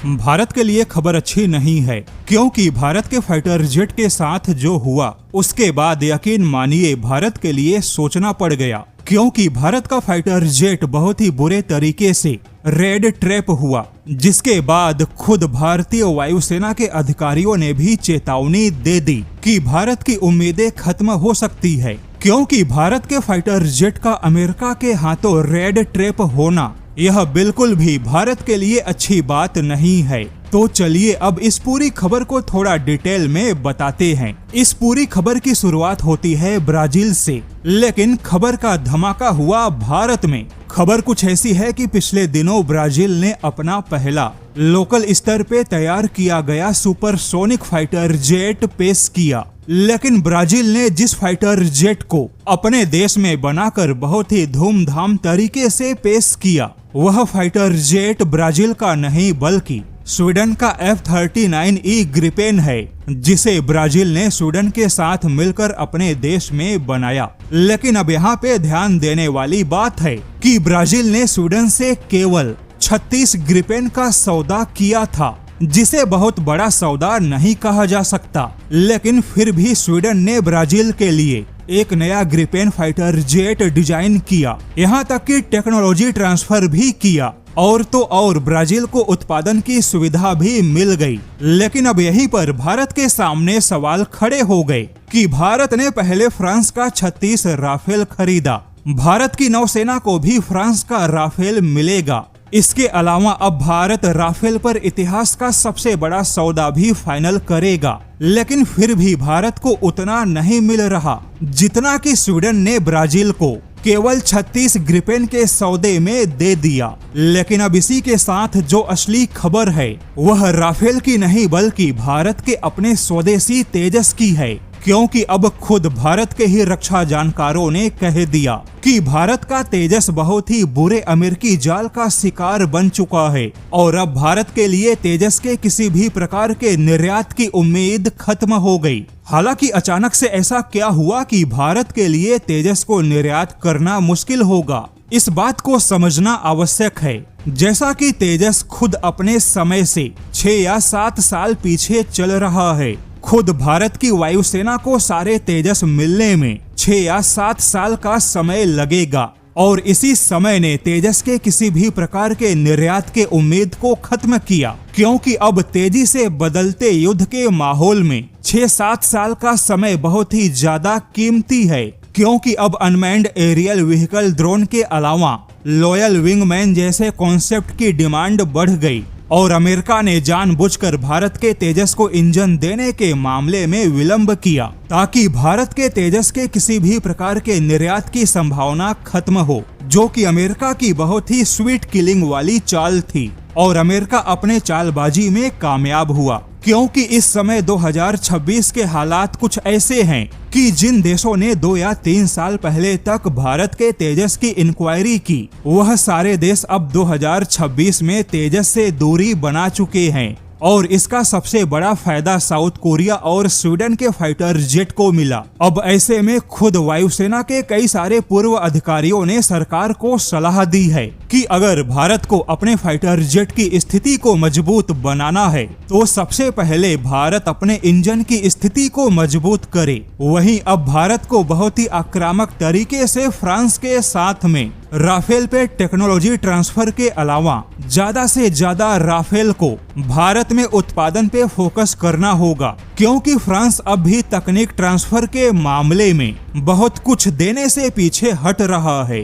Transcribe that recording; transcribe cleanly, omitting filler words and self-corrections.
भारत के लिए खबर अच्छी नहीं है, क्योंकि भारत के फाइटर जेट के साथ जो हुआ उसके बाद यकीन मानिए भारत के लिए सोचना पड़ गया, क्योंकि भारत का फाइटर जेट बहुत ही बुरे तरीके से रेड ट्रैप हुआ, जिसके बाद खुद भारतीय वायुसेना के अधिकारियों ने भी चेतावनी दे दी कि भारत की उम्मीदें खत्म हो सकती है, क्योंकि भारत के फाइटर जेट का अमेरिका के हाथों रेड ट्रैप होना यह बिल्कुल भी भारत के लिए अच्छी बात नहीं है। तो चलिए अब इस पूरी खबर को थोड़ा डिटेल में बताते हैं। इस पूरी खबर की शुरुआत होती है ब्राजील से, लेकिन खबर का धमाका हुआ भारत में। खबर कुछ ऐसी है कि पिछले दिनों ब्राजील ने अपना पहला लोकल स्तर पे तैयार किया गया सुपरसोनिक फाइटर जेट पेश किया, लेकिन ब्राजील ने जिस फाइटर जेट को अपने देश में बनाकर बहुत ही धूमधाम तरीके से पेश किया, वह फाइटर जेट ब्राजील का नहीं बल्कि स्वीडन का F-39E ग्रिपेन है, जिसे ब्राजील ने स्वीडन के साथ मिलकर अपने देश में बनाया। लेकिन अब यहाँ पे ध्यान देने वाली बात है कि ब्राजील ने स्वीडन से केवल 36 ग्रिपेन का सौदा किया था, जिसे बहुत बड़ा सौदा नहीं कहा जा सकता, लेकिन फिर भी स्वीडन ने ब्राजील के लिए एक नया ग्रिपेन फाइटर जेट डिजाइन किया, यहाँ तक कि टेक्नोलॉजी ट्रांसफर भी किया और तो और ब्राजील को उत्पादन की सुविधा भी मिल गई। लेकिन अब यहीं पर भारत के सामने सवाल खड़े हो गए कि भारत ने पहले फ्रांस का 36 राफेल खरीदा, भारत की नौसेना को भी फ्रांस का राफेल मिलेगा। इसके अलावा अब भारत राफेल पर इतिहास का सबसे बड़ा सौदा भी फाइनल करेगा, लेकिन फिर भी भारत को उतना नहीं मिल रहा जितना कि स्वीडन ने ब्राजील को केवल 36 ग्रिपेन के सौदे में दे दिया। लेकिन अब इसी के साथ जो असली खबर है वह राफेल की नहीं बल्कि भारत के अपने स्वदेशी तेजस की है, क्योंकि अब खुद भारत के ही रक्षा जानकारों ने कह दिया कि भारत का तेजस बहुत ही बुरे अमेरिकी जाल का शिकार बन चुका है और अब भारत के लिए तेजस के किसी भी प्रकार के निर्यात की उम्मीद खत्म हो गई। हालांकि अचानक से ऐसा क्या हुआ कि भारत के लिए तेजस को निर्यात करना मुश्किल होगा, इस बात को समझना आवश्यक है। जैसा कि तेजस खुद अपने समय से 6 या 7 साल पीछे चल रहा है, खुद भारत की वायुसेना को सारे तेजस मिलने में 6 या 7 साल का समय लगेगा और इसी समय ने तेजस के किसी भी प्रकार के निर्यात के उम्मीद को खत्म किया, क्योंकि अब तेजी से बदलते युद्ध के माहौल में 6-7 साल का समय बहुत ही ज्यादा कीमती है, क्योंकि अब अनमैन्ड एरियल व्हीकल ड्रोन के अलावा लॉयल विंगमैन जैसे कॉन्सेप्ट की डिमांड बढ़ गई और अमेरिका ने जानबूझकर भारत के तेजस को इंजन देने के मामले में विलंब किया, ताकि भारत के तेजस के किसी भी प्रकार के निर्यात की संभावना खत्म हो, जो कि अमेरिका की बहुत ही स्वीट किलिंग वाली चाल थी। और अमेरिका अपने चालबाजी में कामयाब हुआ, क्योंकि इस समय 2026 के हालात कुछ ऐसे हैं कि जिन देशों ने 2 या 3 साल पहले तक भारत के तेजस की इंक्वायरी की, वह सारे देश अब 2026 में तेजस से दूरी बना चुके हैं और इसका सबसे बड़ा फायदा साउथ कोरिया और स्वीडन के फाइटर जेट को मिला। अब ऐसे में खुद वायुसेना के कई सारे पूर्व अधिकारियों ने सरकार को सलाह दी है कि अगर भारत को अपने फाइटर जेट की स्थिति को मजबूत बनाना है तो सबसे पहले भारत अपने इंजन की स्थिति को मजबूत करे। वहीं अब भारत को बहुत ही आक्रामक तरीके से फ्रांस के साथ में राफेल पे टेक्नोलॉजी ट्रांसफर के अलावा ज्यादा से ज्यादा राफेल को भारत में उत्पादन पे फोकस करना होगा, क्योंकि फ्रांस अब भी तकनीक ट्रांसफर के मामले में बहुत कुछ देने से पीछे हट रहा है।